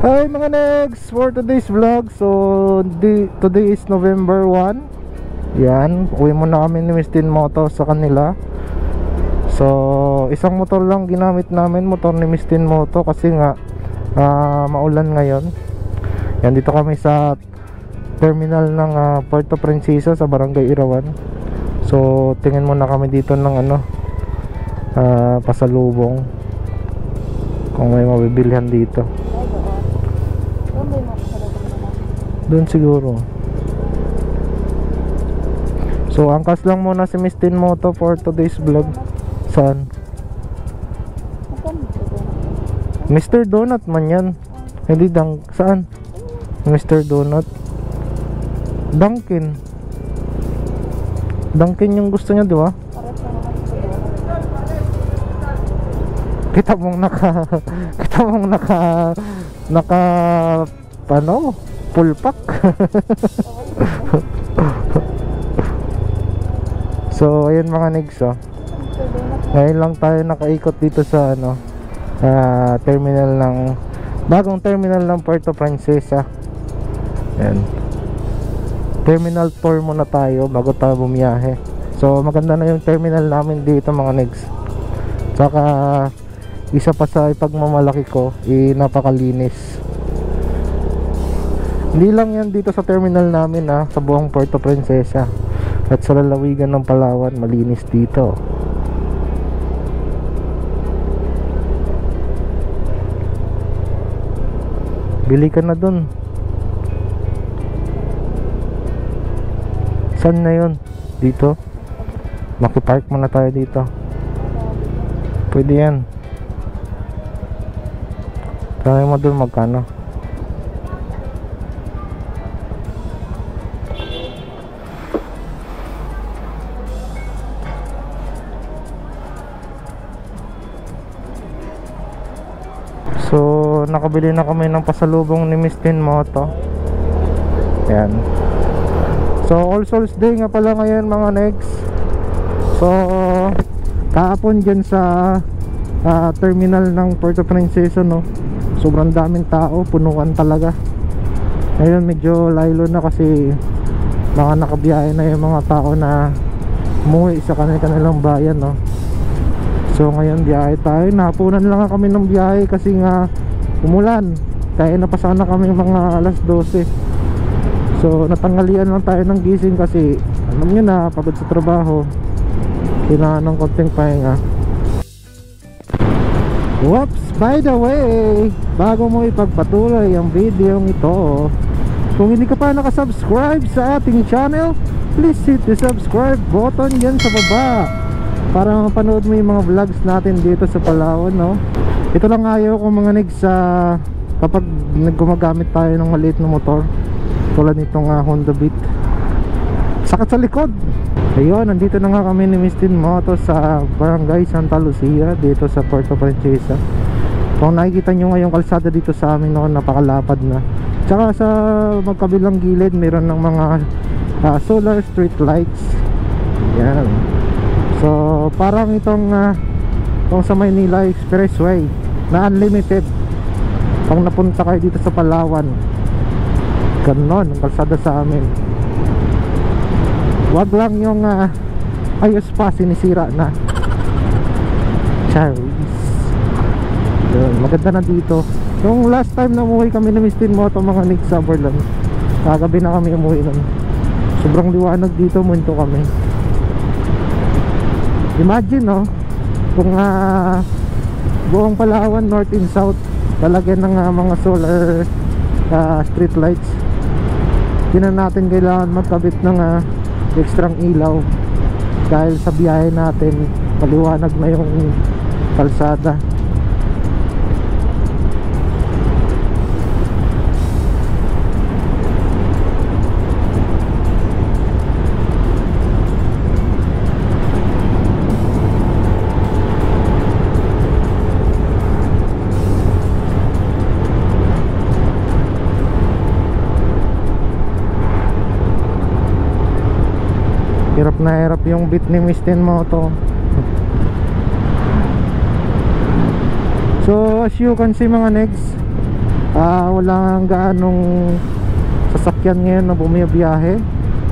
Hi mga negs, for today's vlog. So today is November 1. Yan, uwi muna kami ni Miss Tin Moto sa kanila. So isang motor lang ginamit namin, motor ni Miss Tin Moto, kasi nga maulan ngayon. Yan, dito kami sa terminal ng Puerto Princesa sa Barangay Irawan. So tingin muna kami dito ng pasalubong, kung may mabibilhan dito. Doon siguro. So angkas lang muna si Miss Tin Moto for today's vlog. Saan? Mr. Donut man yan. Hindi saan? Mr. Donut. Dunkin yung gusto niya, di ba? Kita mong naka ano? Full pack. So ayun mga negs, ngayon lang tayo nakaikot dito sa terminal ng bagong terminal ng Puerto Princesa. Ayan, terminal tour muna tayo bago tayo bumiyahe. So maganda na yung terminal namin dito mga negs. Saka isa pa sa ipagmamalaki ko, napakalinis. Hindi lang yan dito sa terminal namin sa buong Puerto Princesa at sa lalawigan ng Palawan, malinis dito. Bili ka na dun. Saan na yun? Dito? Makipark muna tayo dito. Pwede yan. Tanay mo dun magkano. So nakabili na kami ng pasalubong ni Miss Tin Moto. Ayan. So All Souls Day nga pala ngayon mga negs. So kahapon dyan sa terminal ng Puerto Princesa, sobrang daming tao, punuan talaga. Ngayon medyo laylo na kasi mga nakabiyahe na yung mga tao na umuwi sa kanilang bayan, So ngayon biyahe tayo. Napunan lang kami ng biyahe kasi nga umulan. Kaya na pa sana kami mga alas 12. So natanghalian lang tayo ng gising kasi alam nyo na, pagod sa trabaho, kailangan ng konting pahinga. Whoops! By the way, bago mo ipagpatuloy ang video ito, kung hindi ka pa nakasubscribe sa ating channel, please hit the subscribe button dyan sa baba para mapanood mo yung mga vlogs natin dito sa Palawan, Ito lang ayaw ko mga negs, kapag gumagamit tayo ng maliit na motor tulad nitong Honda Beat, sakat sa likod. Ayun, nandito na nga kami ni Miss Tin Moto sa Barangay Santa Lucia dito sa Puerto Princesa. Kung nakikita nyo ngayong kalsada dito sa amin, napakalapad na. Tsaka sa magkabilang gilid mayroon ng mga solar street lights. Yan. So parang itong sa Maynila Expressway na unlimited pag napunta kayo dito sa Palawan. Ganon ang kalsada sa amin. Wag lang yung ayos pa, sinisira na. Charis. Maganda na dito. Yung last time na umuwi kami na Miss Tin Moto mga next summer lang, kagabi na kami umuwi nun. Sobrang liwanag dito, munto kami. Imagine kung buong Palawan north and south talagyan ng mga solar street lights. Hindi na natin kailangan magkabit ng ekstrang ilaw dahil sa biyahe natin paliwanag na yung kalsada. Hirap na hirap yung beat ni Miss Tin Moto. So as you can see mga negs, walang gaanong sasakyan ngayon na bumiyahe.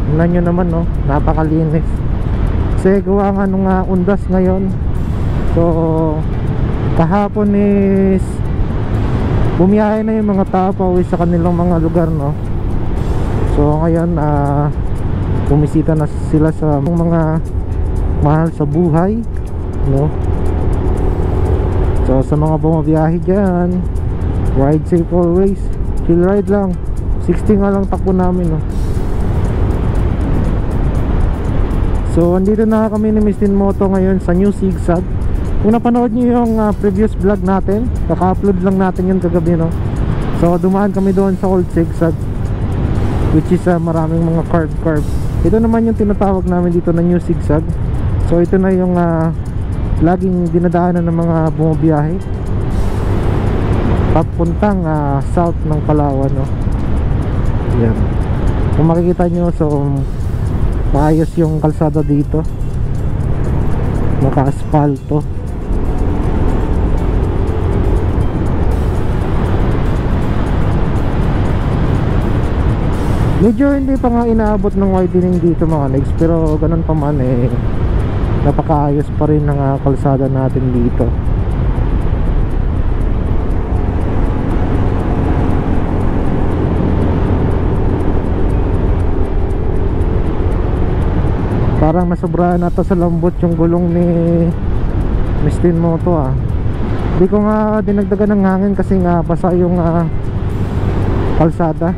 Tingnan nyo naman, no, napakalinis kasi gawa nga nung undas ngayon. So kahapon is bumiyahe na yung mga tao pauwi sa kanilang mga lugar, no. So ngayon bumisita na sila sa mga mahal sa buhay, no. So sa mga bumabiyahe dyan, ride safe always, chill ride lang. 60 nga lang takbo namin, no. So andito na kami ni Mistin Moto ngayon sa New Zigzag. Kung napanood nyo yung previous vlog natin, kaka-upload lang natin yun kagabi, no. So dumaan kami doon sa Old Zigzag, which is maraming mga curve. Ito naman yung tinatawag namin dito na New Zigzag. So ito na yung laging dinadaanan ng mga bumabiyahe papuntang south ng Palawan, no. Yan. Kung makikita nyo, so maayos yung kalsada dito, naka-asfalto. Medyo hindi pa nga inaabot ng widening dito mga negs, pero ganun pa man napakaayos pa rin ng kalsada natin dito. Parang nasobrahan ata sa lambot yung gulong ni Mistin Moto. Hindi ko nga dinagdagan ng hangin kasi nga basa yung kalsada.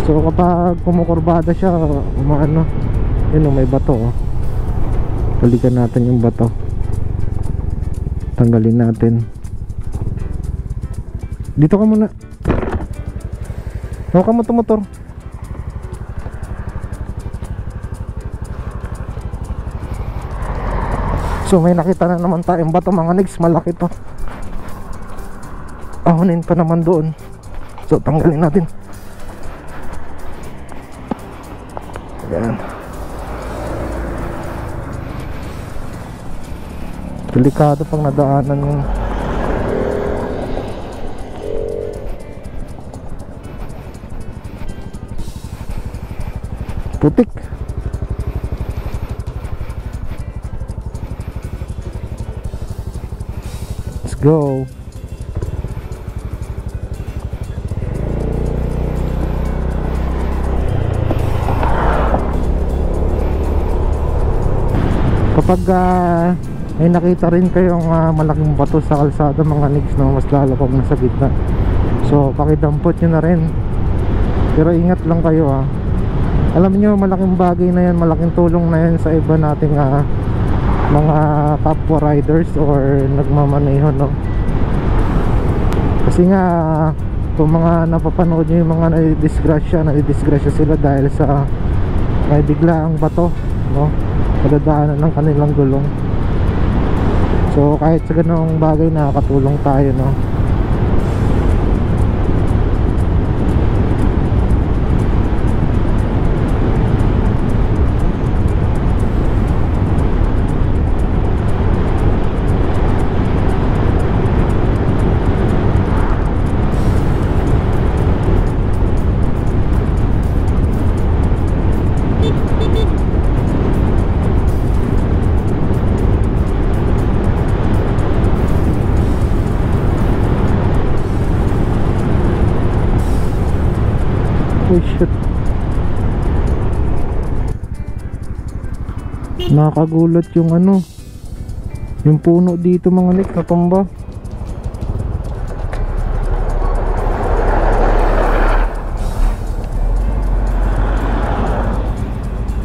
So kapag kumukurbada siya, umaano, yun, may bato. Balikan natin yung bato, tanggalin natin. Dito ka muna. Huwag ka motor. So may nakita na naman tayong bato mga negs, malaki to. Ahonin pa naman doon. So tanggalin natin. Ayan. Delikado pang nadaanan yung putik. Let's go. Kapag may nakita rin kayong malaking bato sa kalsada mga negs, no, mas lalo pag nasa gitna, so pakidampot nyo na rin. Pero ingat lang kayo, alam nyo, malaking bagay na yan, malaking tulong na yan sa iba nating mga kapwa riders or nagmamaneho, no. Kasi nga kung mga napapanood nyo yung mga nadidisgrasya sila dahil sa may biglaang bato, no, madadaanan ng kanilang gulong. So kahit sa ganung bagay nakakatulong tayo, no. Oh shit, nakagulat yung yung puno dito mga nik, natumba.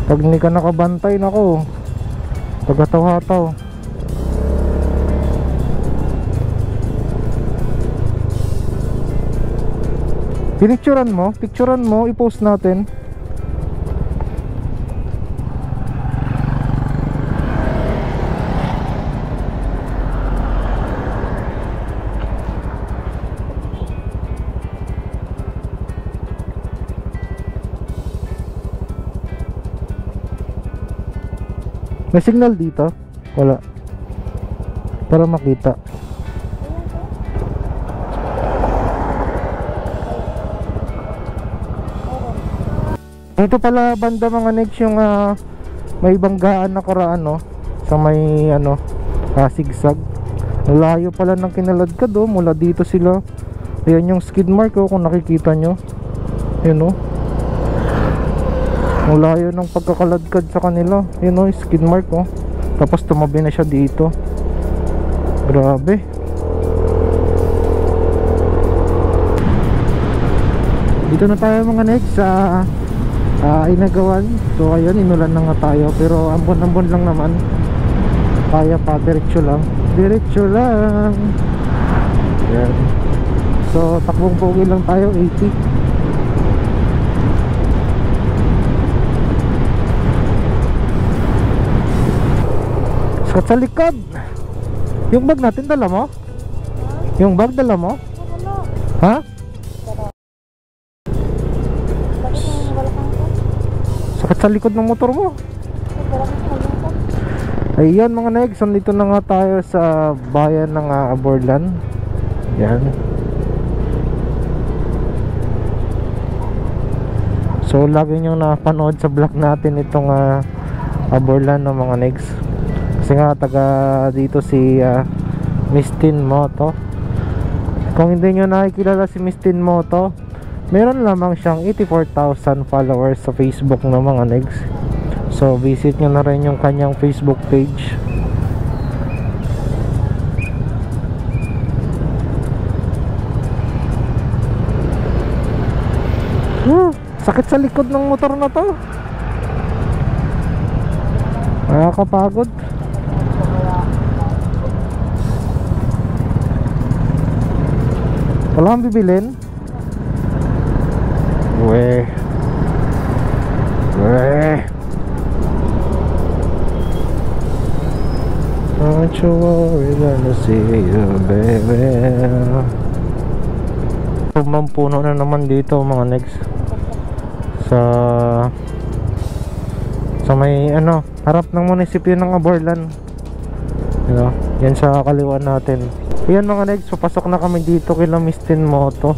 Pag hindi ka nakabantay, nako, pagkataw-hataw. Picturean mo, i-post natin. May signal dito? Wala. Para makita. Ito pala banda mga next yung may banggaan na karaan, no? Sa may sigsag. Layo pala ng kinaladkad, oh. Mula dito sila. Ayan yung skid mark, oh, kung nakikita nyo. Yun, oh. Ang layo ng pagkakaladkad sa kanila. Yun, oh, skid mark, oh. Tapos tumabi na siya dito. Grabe. Dito na tayo mga next sa Inagawan. So ayun, inulan na nga tayo, pero ambon-ambon lang naman. Kaya pa, diretso lang. Diretso lang. Yan. So takbong pogi lang tayo, 80. Sa likod. Yung bag natin dala mo? Yung bag dala mo? Ha? Sakit sa likod ng motor mo. Ayun mga negs, nandito na nga tayo sa bayan ng Aborlan. Yan. So lagi nyo napanood sa vlog natin itong Aborlan ng mga negs. Kasi nga taga dito si Mistin Moto. Kung hindi nyo nakikilala si Mistin Moto, meron lamang siyang 84,000 followers sa Facebook ng mga negs. So visit nyo na rin yung kanyang Facebook page. Sakit sa likod ng motor na to. Nakakapagod. Wala kang bibilin? Weh. Don't you worry, gonna see you, baby. Mampuno na naman dito mga next. Sa may harap ng munisipyo ng Aborlan. Yan sa kaliwa natin. Yan mga next, papasok na kami dito kila Mistin Moto.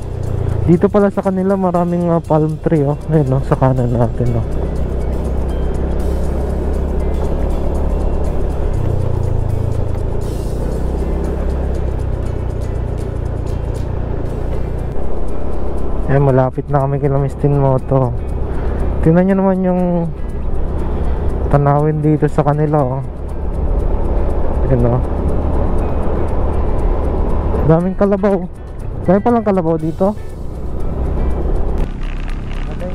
Dito pala sa kanila maraming palm tree, oh. Ayun, sa kanan natin, oh. Ayan, malapit na kami kila Mistin Moto. Tingnan nyo naman yung tanawin dito sa kanila, oh. Ayan, oh. Daming kalabaw. Dami palang kalabaw dito. Okay.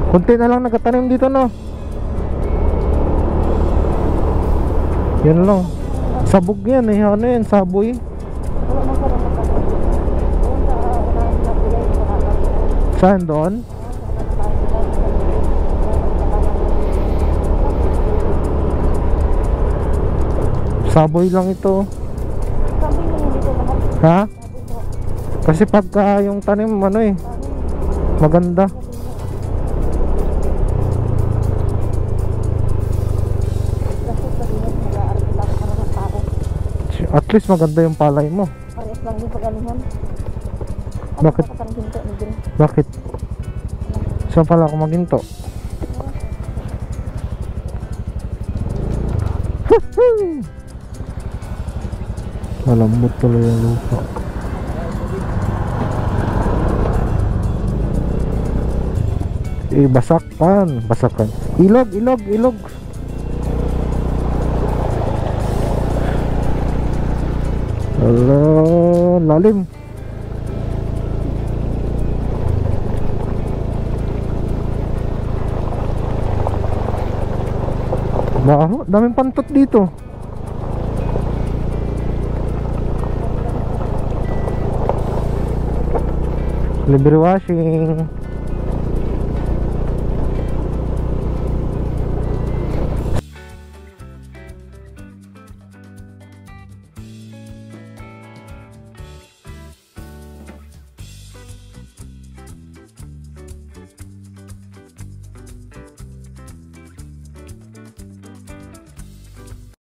Kunti na lang nagatanim dito, no? Yan lang. Sabog yan, eh. Ano yan? Saboy. Saan doon? Saboy lang ito. Ha? Kasi pagka yung tanim maganda. At least maganda yung palay mo. Parehas lang din pagalingan. Bakit? Bakit? Saan pala ako maginto? Malambot tuloy yung lupa. Basakan. Ilog. Hala, lalim. Baho, daming pantot dito. Libre washing.